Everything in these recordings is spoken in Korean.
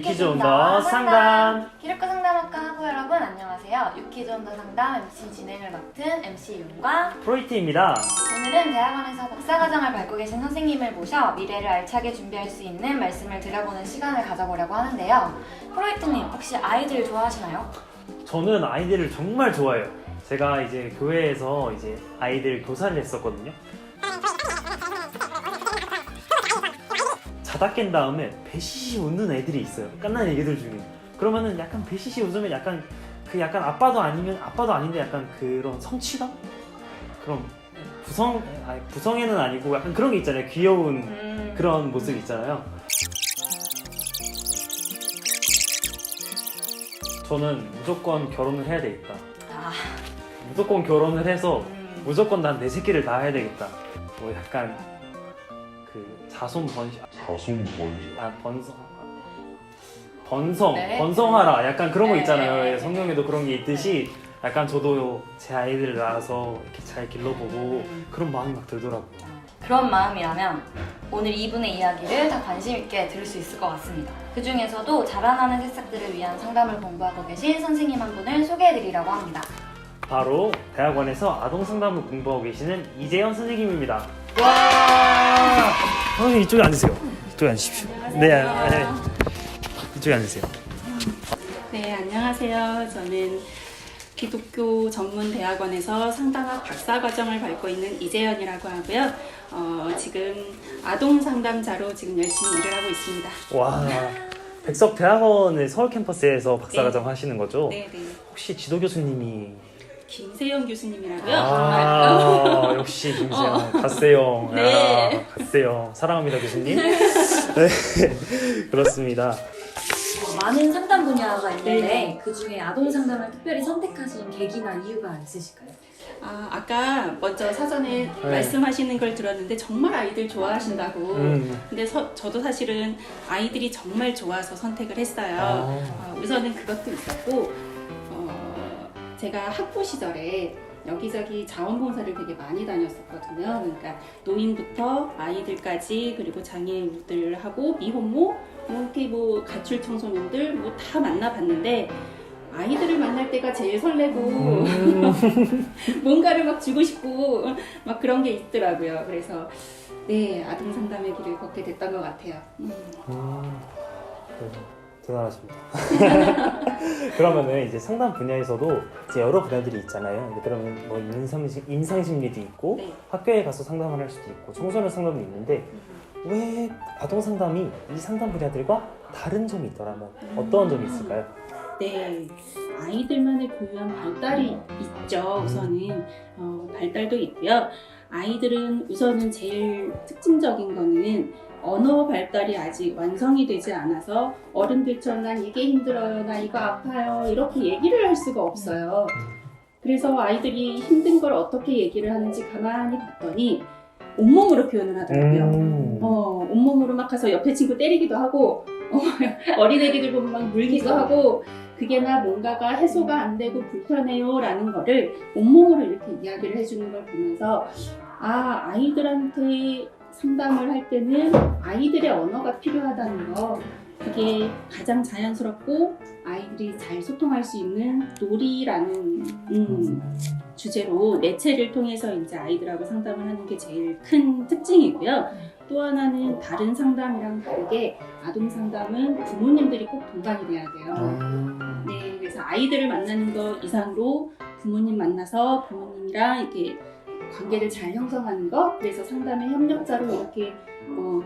유퀴즈 온더 상담. 기록과 상담학과 학우 여러분 안녕하세요. 유퀴즈 온더 상담 MC 진행을 맡은 MC 윤과 프로이트입니다. 오늘은 대학원에서 박사과정을 밟고 계신 선생님을 모셔 미래를 알차게 준비할 수 있는 말씀을 드려보는 시간을 가져보려고 하는데요. 프로이트님 혹시 아이들 좋아하시나요? 저는 아이들을 정말 좋아해요. 제가 이제 교회에서 이제 아이들 교사를 했었거든요. 자다 깬 다음에 배시시 웃는 애들이 있어요. 깐난 애기들 중에. 그러면은 약간 배시시 웃으면 약간 약간 아빠도 아닌데 약간 그런 성취감? 그런 부성애는 아니고 약간 그런 게 있잖아요. 귀여운 그런 모습 있잖아요. 저는 무조건 결혼을 해야 되겠다. 무조건 결혼을 해서 무조건 난 내 새끼를 다 해야 되겠다. 뭐 약간 그 번성하라 약간 그런 거 있잖아요. 성경에도 그런 게 있듯이 약간 저도 제 아이들을 낳아서 이렇게 잘 길러보고 그런 마음이 막 들더라고요. 그런 마음이라면 오늘 이분의 이야기를 다 관심 있게 들을 수 있을 것 같습니다. 그 중에서도 자라나는 새싹들을 위한 상담을 공부하고 계신 선생님 한 분을 소개해드리려고 합니다. 바로 대학원에서 아동 상담을 공부하고 계시는 이재현 선생님입니다. 와! 선생님 이쪽에 앉으세요. 이쪽에 앉으십시오. 네. 이쪽에 앉으세요. 네, 안녕하세요. 저는 기독교 전문 대학원에서 상담학 박사과정을 밟고 있는 이재현이라고 하고요. 지금 아동 상담자로 지금 열심히 일을 하고 있습니다. 와, 백석 대학원의 서울 캠퍼스에서 박사과정 하시는 거죠? 네, 네. 혹시 지도 교수님이 김세영 교수님이라고요? 역시 김세영, 갓세영. 네. 갓세영. 사랑합니다, 교수님. 네, 그렇습니다. 많은 상담 분야가 있는데 네. 그 중에 아동 상담을 특별히 선택하신 계기나 이유가 있으실까요? 아까 먼저 사전에 말씀하시는 걸 들었는데 정말 아이들 좋아하신다고. 근데 저도 사실은 아이들이 정말 좋아서 선택을 했어요. 우선은 그것도 있었고, 제가 학부 시절에 여기저기 자원봉사를 되게 많이 다녔었거든요. 그러니까 노인부터 아이들까지 그리고 장애인들하고 미혼모, 이렇게 가출 청소년들 다 만나봤는데 아이들을 만날 때가 제일 설레고 뭔가를 막 주고 싶고 막 그런 게 있더라고요. 그래서 네, 아동 상담의 길을 걷게 됐던 것 같아요. 대단하십니다. 그러면은 이제 상담 분야에서도 이제 여러 분야들이 있잖아요. 그러면 뭐 임상심리도 있고 네. 학교에 가서 상담을 할 수도 있고 청소년 상담도 있는데 왜 아동 상담이 이 상담 분야들과 다른 점이 있더라면 어떤 점이 있을까요? 네, 아이들만의 고유한 발달이 있죠. 우선은 발달도 있고요. 아이들은 우선은 제일 특징적인 거는 언어 발달이 아직 완성이 되지 않아서 어른들처럼 난 이게 힘들어요, 나 이거 아파요 이렇게 얘기를 할 수가 없어요. 그래서 아이들이 힘든 걸 어떻게 얘기를 하는지 가만히 봤더니 온몸으로 표현을 하더라고요. 온몸으로 막 가서 옆에 친구 때리기도 하고 어린애기들 보면 막 물기도 하고 그게 나 뭔가가 해소가 안 되고 불편해요 라는 거를 온몸으로 이렇게 이야기를 해주는 걸 보면서 아이들한테 상담을 할 때는 아이들의 언어가 필요하다는 거, 그게 가장 자연스럽고 아이들이 잘 소통할 수 있는 놀이라는 주제로 매체를 통해서 이제 아이들하고 상담을 하는 게 제일 큰 특징이고요. 또 하나는 다른 상담이랑 다르게 아동 상담은 부모님들이 꼭 동반이 돼야 돼요. 네, 그래서 아이들을 만나는 거 이상으로 부모님 만나서 부모님이랑 이렇게 관계를 잘 형성하는 것, 그래서 상담의 협력자로 이렇게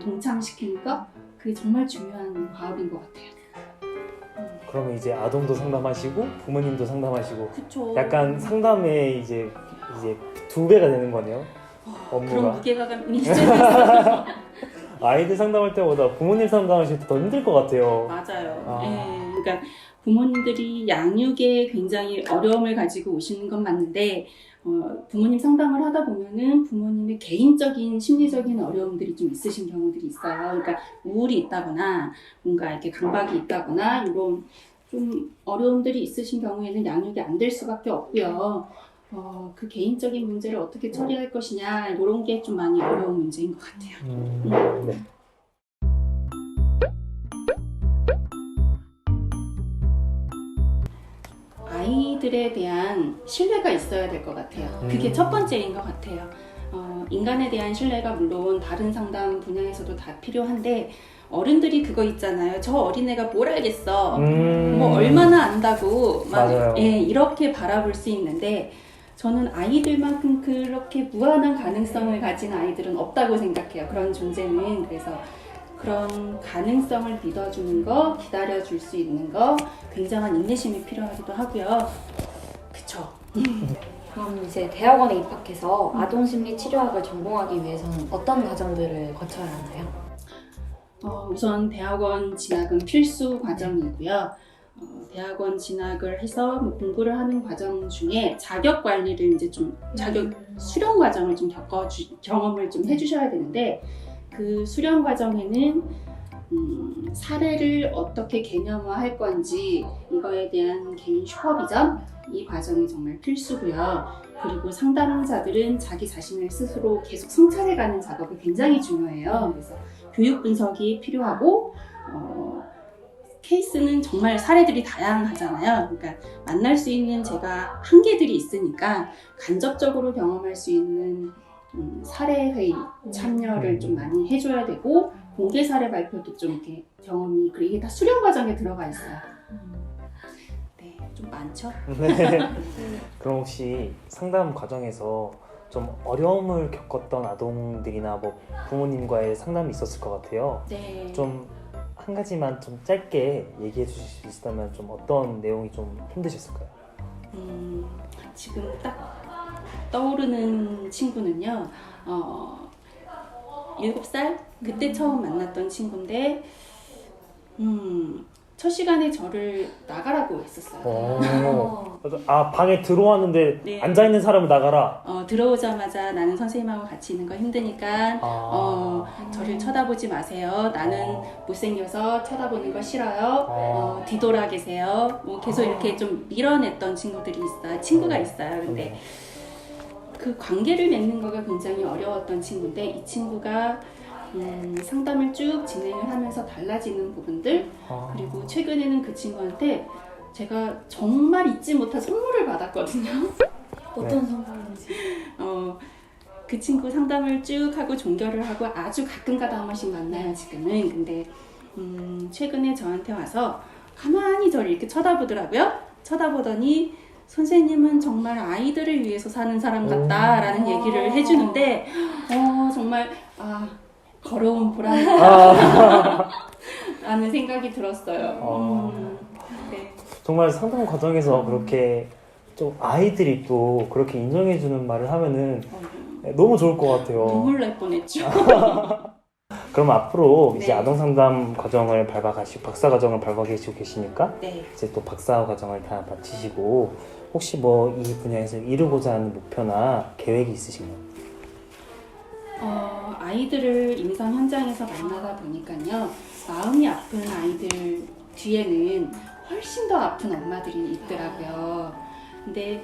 동참시키는 것, 그게 정말 중요한 과업인 것 같아요. 그러면 이제 아동도 상담하시고 부모님도 상담하시고 그쵸. 약간 상담에 이제 2배가 되는 거네요. 업무가. 그런 무게감이 있어요. 아이들 상담할 때보다 부모님 상담하실 때 더 힘들 것 같아요. 맞아요. 네, 그러니까 부모님들이 양육에 굉장히 어려움을 가지고 오시는 건 맞는데 부모님 상담을 하다 보면은 부모님의 개인적인 심리적인 어려움들이 좀 있으신 경우들이 있어요. 그러니까 우울이 있다거나 뭔가 이렇게 강박이 있다거나 이런 좀 어려움들이 있으신 경우에는 양육이 안 될 수밖에 없고요. 그 개인적인 문제를 어떻게 처리할 것이냐 이런 게 좀 많이 어려운 문제인 것 같아요. 네. 아이들에 대한 신뢰가 있어야 될 것 같아요. 그게 첫 번째인 것 같아요. 인간에 대한 신뢰가 물론 다른 상담 분야에서도 다 필요한데 어른들이 그거 있잖아요. 저 어린애가 뭘 알겠어. 뭐 얼마나 안다고 막 맞아요. 예, 이렇게 바라볼 수 있는데 저는 아이들만큼 그렇게 무한한 가능성을 가진 아이들은 없다고 생각해요. 그런 존재는. 그래서 그런 가능성을 믿어주는 거, 기다려줄 수 있는 거, 굉장한 인내심이 필요하기도 하고요. 그쵸? 그럼 이제 대학원에 입학해서 아동심리 치료학을 전공하기 위해서는 어떤 과정들을 거쳐야 하나요? 우선 대학원 진학은 필수 과정이고요. 대학원 진학을 해서 뭐 공부를 하는 과정 중에 자격 관리를 이제 좀 수련 과정을 좀 경험을 좀 해주셔야 되는데 그 수련 과정에는 사례를 어떻게 개념화할 건지 이거에 대한 개인 슈퍼비전 이 과정이 정말 필수고요. 그리고 상담자들은 자기 자신을 스스로 계속 성찰해가는 작업이 굉장히 중요해요. 그래서 교육 분석이 필요하고 케이스는 정말 사례들이 다양하잖아요. 그러니까 만날 수 있는 제가 한계들이 있으니까 간접적으로 경험할 수 있는 사례 회의 참여를 좀 많이 해줘야 되고 공개 사례 발표도 좀 이렇게 경험이 그리고 이게 다 수련 과정에 들어가 있어요. 네, 좀 많죠. 네. 그럼 혹시 상담 과정에서 좀 어려움을 겪었던 아동들이나 뭐 부모님과의 상담이 있었을 것 같아요. 네. 좀 한 가지만 좀 짧게 얘기해 주실 수 있다면 좀 어떤 내용이 좀 힘드셨을까요? 지금 딱 떠오르는 친구는요. 7살? 그때 처음 만났던 친구인데 첫 시간에 저를 나가라고 했었어요. 아, 방에 들어왔는데 네. 앉아있는 사람을 나가라. 들어오자마자 나는 선생님하고 같이 있는 거 힘드니까 저를 쳐다보지 마세요. 나는 못생겨서 쳐다보는 거 싫어요. 뒤돌아 계세요. 뭐 계속 이렇게 좀 밀어냈던 친구가 있어요. 근데 그 관계를 맺는 거가 굉장히 어려웠던 친구인데 이 친구가 상담을 쭉 진행을 하면서 달라지는 부분들 그리고 최근에는 그 친구한테 제가 정말 잊지 못할 선물을 받았거든요. 어떤 선물인지. 그 친구 상담을 쭉 하고 종결을 하고 아주 가끔가다 한 번씩 만나요 지금은. 근데 최근에 저한테 와서 가만히 저를 이렇게 쳐다보더라고요. 쳐다보더니 선생님은 정말 아이들을 위해서 사는 사람 같다라는 얘기를 해주는데 정말 걸어온 보람이다 라는 생각이 들었어요. 네. 정말 상담 과정에서 그렇게 좀 아이들이 또 그렇게 인정해주는 말을 하면은 너무 좋을 것 같아요. 눈물 날 뻔했죠. 그럼 앞으로 이제 네. 아동 상담 과정을 밟아가시고 박사 과정을 밟아가시고 계시니까 네. 이제 또 박사 과정을 다 마치시고 혹시 뭐 이 분야에서 이루고자 하는 목표나 계획이 있으신가요? 아이들을 임상 현장에서 만나다 보니까요. 마음이 아픈 아이들 뒤에는 훨씬 더 아픈 엄마들이 있더라고요. 근데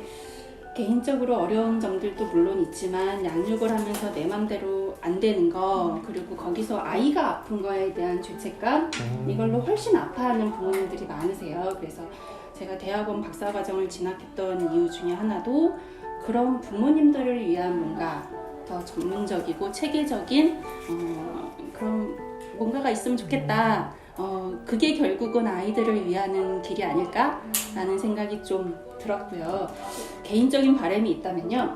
개인적으로 어려운 점들도 물론 있지만 양육을 하면서 내 맘대로 안 되는 거 그리고 거기서 아이가 아픈 거에 대한 죄책감 이걸로 훨씬 아파하는 부모님들이 많으세요. 그래서 제가 대학원 박사과정을 진학했던 이유 중에 하나도 그런 부모님들을 위한 뭔가 더 전문적이고 체계적인 그런 뭔가가 있으면 좋겠다. 그게 결국은 아이들을 위하는 길이 아닐까라는 생각이 좀 들었고요. 개인적인 바람이 있다면요.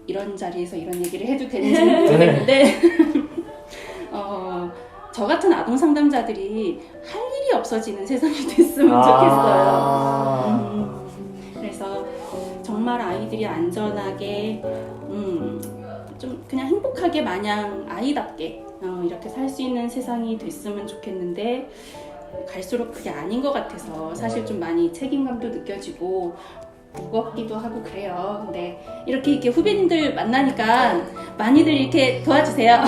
이런 자리에서 이런 얘기를 해도 되는지는 모르겠는데 저 같은 아동 상담자들이 할 일이 없어지는 세상이 됐으면 좋겠어요. 그래서 정말 아이들이 안전하게 좀 그냥 행복하게 마냥 아이답게 이렇게 살 수 있는 세상이 됐으면 좋겠는데 갈수록 그게 아닌 것 같아서 사실 좀 많이 책임감도 느껴지고 무겁기도 하고 그래요. 근데 이렇게 후배님들 만나니까 많이들 이렇게 도와주세요.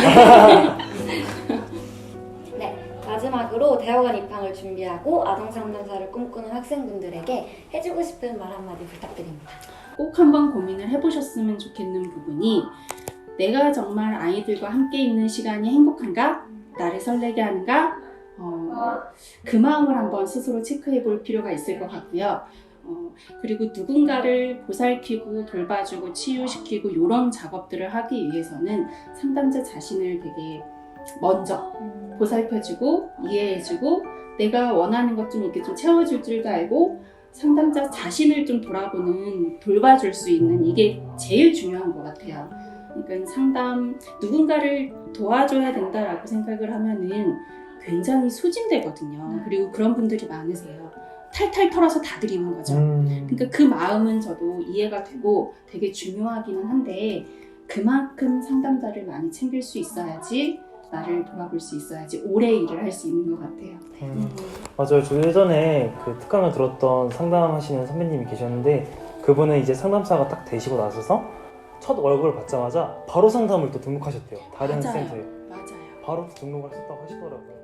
네, 마지막으로 대학원 입학을 준비하고 아동 상담사를 꿈꾸는 학생분들에게 해주고 싶은 말 한마디 부탁드립니다. 꼭 한번 고민을 해보셨으면 좋겠는 부분이 내가 정말 아이들과 함께 있는 시간이 행복한가? 나를 설레게 하는가? 그 마음을 한번 스스로 체크해 볼 필요가 있을 것 같고요. 그리고 누군가를 보살피고 돌봐주고 치유시키고 이런 작업들을 하기 위해서는 상담자 자신을 되게 먼저 보살펴주고 이해해주고 내가 원하는 것 좀 이렇게 좀 채워줄 줄도 알고 상담자 자신을 좀 돌아보는 돌봐줄 수 있는 이게 제일 중요한 것 같아요. 그러니까 누군가를 도와줘야 된다라고 생각을 하면은 굉장히 소진되거든요. 그리고 그런 분들이 많으세요. 탈탈 털어서 다 드리는 거죠. 그러니까 그 마음은 저도 이해가 되고 되게 중요하기는 한데 그만큼 상담자를 많이 챙길 수 있어야지 나를 돌아볼 수 있어야지 오래 일을 할 수 있는 것 같아요. 맞아요. 저 예전에 그 특강을 들었던 상담하시는 선배님이 계셨는데 그분은 이제 상담사가 딱 되시고 나서서 첫 월급을 받자마자 바로 상담을 또 등록하셨대요. 다른 맞아요. 센터에. 맞아요. 바로 등록을 하셨다고 하시더라고요.